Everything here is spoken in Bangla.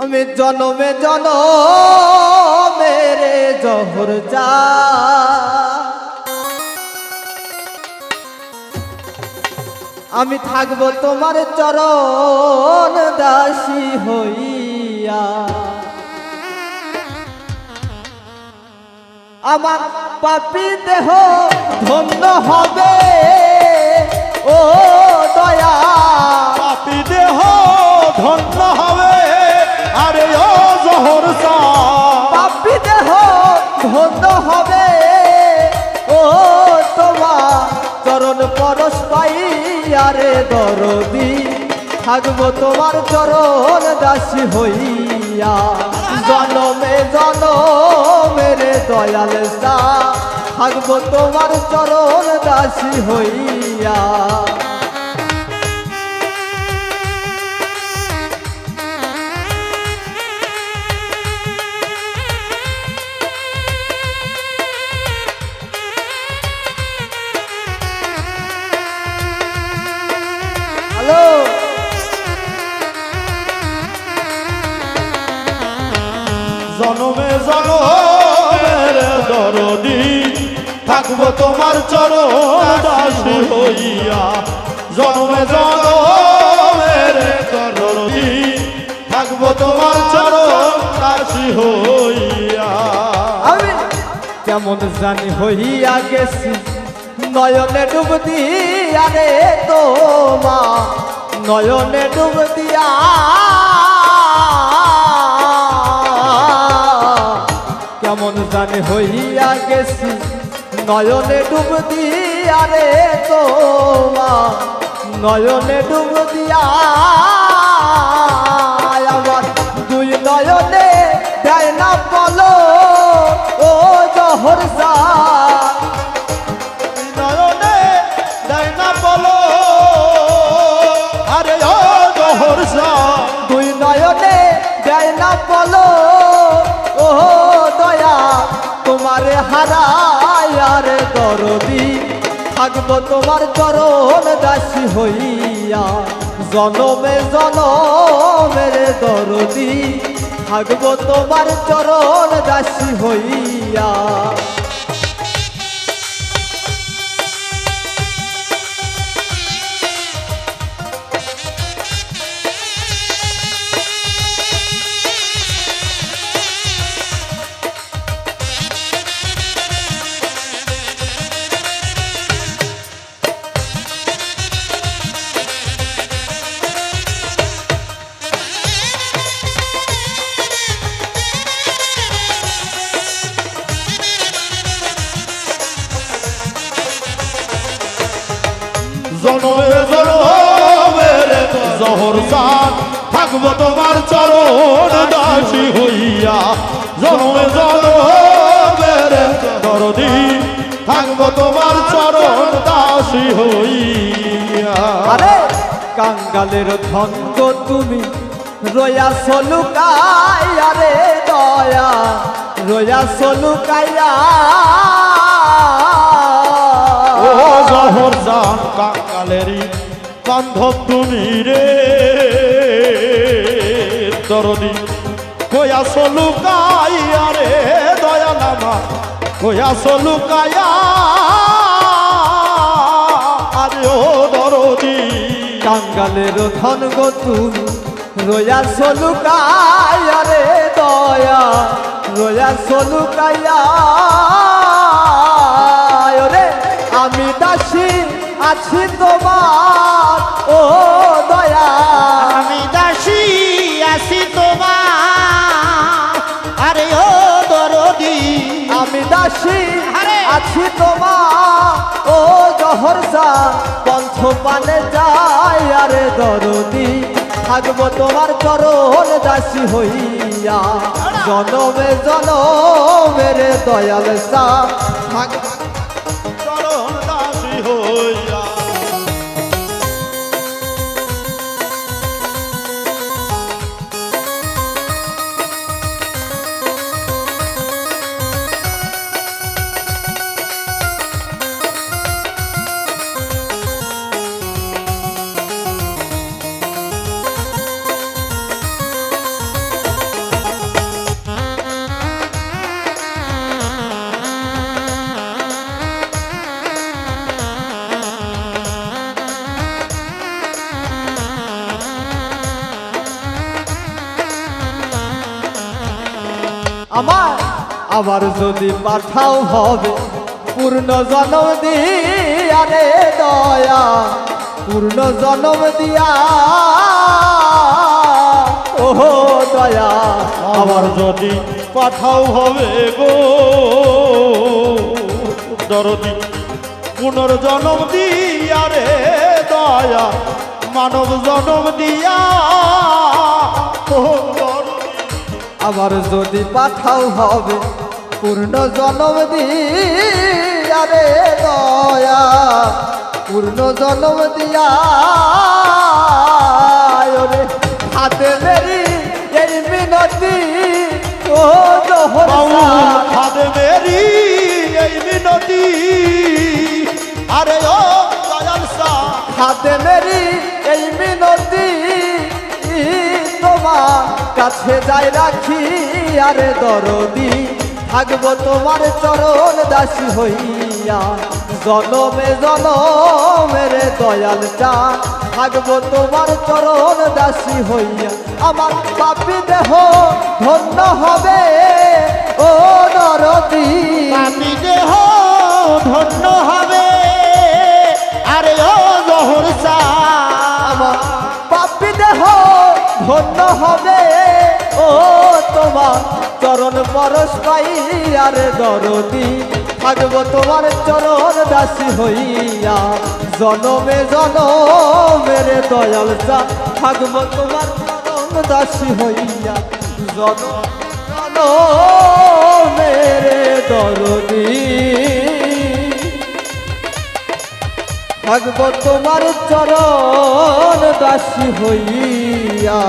আমি জনমে জনমেরে জহর চা আমি থাকবো তোমার চরণ দাসী হইয়া আমার পাপী দেহ ধন্য হবে ও দয়া পাপী দেহ ধন্য হবে আরে ও জহর চা পাপী দেহ ধন্য হবে ও তোমার চরণ পরশ পাইয়া রে দরদি থাকবো তোমার চরণ দাসী হইয়া জনমে জনমেরে দয়াল সা থাকবো তোমার চরণ দাসী হইয়া হ্যালো জনমে জনমের দরদি থাকবো তোমার চরণ দাসী হইয়া জনমে জনমের দরদি থাকবো তোমার চরণ দাসী হইয়া আমি কেমন জানি হইয়া গেছি নয়নে ডুব দিয়া রে তোমা নয়নে ডুব দিয়া কেমন জানি হইয়া গেছি নয়নে ডুব দিয়া রে তোমা নয়নে ডুব দিয়া আমার দুই নয়নে দেয় না বলো ও জহর সা নয়নে দেয় না বলো আরে ও জহর চা দুই নয়নে দেয় না বলো ও দয়া তোমারে হারায়ার দরদি থাকবো তোমার চরণ দাসী হইয়া জনমে জনমের দরদি থাকবো তোমার চরণ দাসী হইয়া জনমে জনমের জহর চা থাকবো তোমার চরণ দাসী হইয়া জনমে জনমের দরদি থাকবো তোমার চরণ দাসী হইয়া আরে কাঙ্গালের ধন গো তুমি রয়া সলুকাইয়া রে দয়া রয়া সলুকাইয়া ও জহর জান কাঙ্গালেরই বান্ধব তুমি রে দরদি কয়া সলুকাইয়া রে দয়াল আমার কয়া সলুকাইয়া আরে ও দরদি কাঙ্গালের ধন গো তুমি রয়া সলুকাইয়া রে দয়া রয়া সলুকাইয়া রে আমি দাসী আছি তোমার ও দয়া আমি দাসী আছি তোমার আরে ও দরদি আমি দাসী আরে! আছি তোমার ও জহর সা পঞ্চ পানে যাই আরে দরদি থাকবো তোমার চরণ দাসী হইয়া জনমে জনমের দয়াল সা থাকবো চরণ দাসী হইয়া আবার যদি পাঠাও হবে পূর্ণ জন্ম দিয়া রে দয়া পূর্ণ জন্ম দিয়া ও দয়া আবার যদি পাঠাও হবে গো দরদি পুনর্জন্ম দিয়া রে দয়া মানব জন্ম দিয়া ও দরদি আবার যদি পাঠাও হবে পূর্ণ জন্ম দিয়া রে দয়া পূর্ণ জন্ম দিয়া ওরে হাতে মেরি এই মিনতি ও জোহর বাবু শাহ। খাদে মেরি এই মিনতি আরে ও দয়াল শাহ হাতে মেরি এই মিনতি তোমার কাছে যাই রাখি আরে দরদি থাকবো তোমার চরণ দাসী হইয়া জনমে জনমের দয়াল চা থাকবো তোমার চরণ দাসী হইয়া আমার পাপি দেহ ধন্য হবে ও দরদি পাপি দেহ ধন্য হবে আরে ও জহর শাহ আমার পাপি দেহ ধন্য হবে ও তোমার চরণ পরশ পাই আরে দরদি থাকবো তোমার চরণ দাসী হইয়া জনমে জনমের দয়াল চা থাকবো তোমার চরণ দাসী হইয়া জনমের দরদি থাকবো তোমার চরণ দাসী হইয়া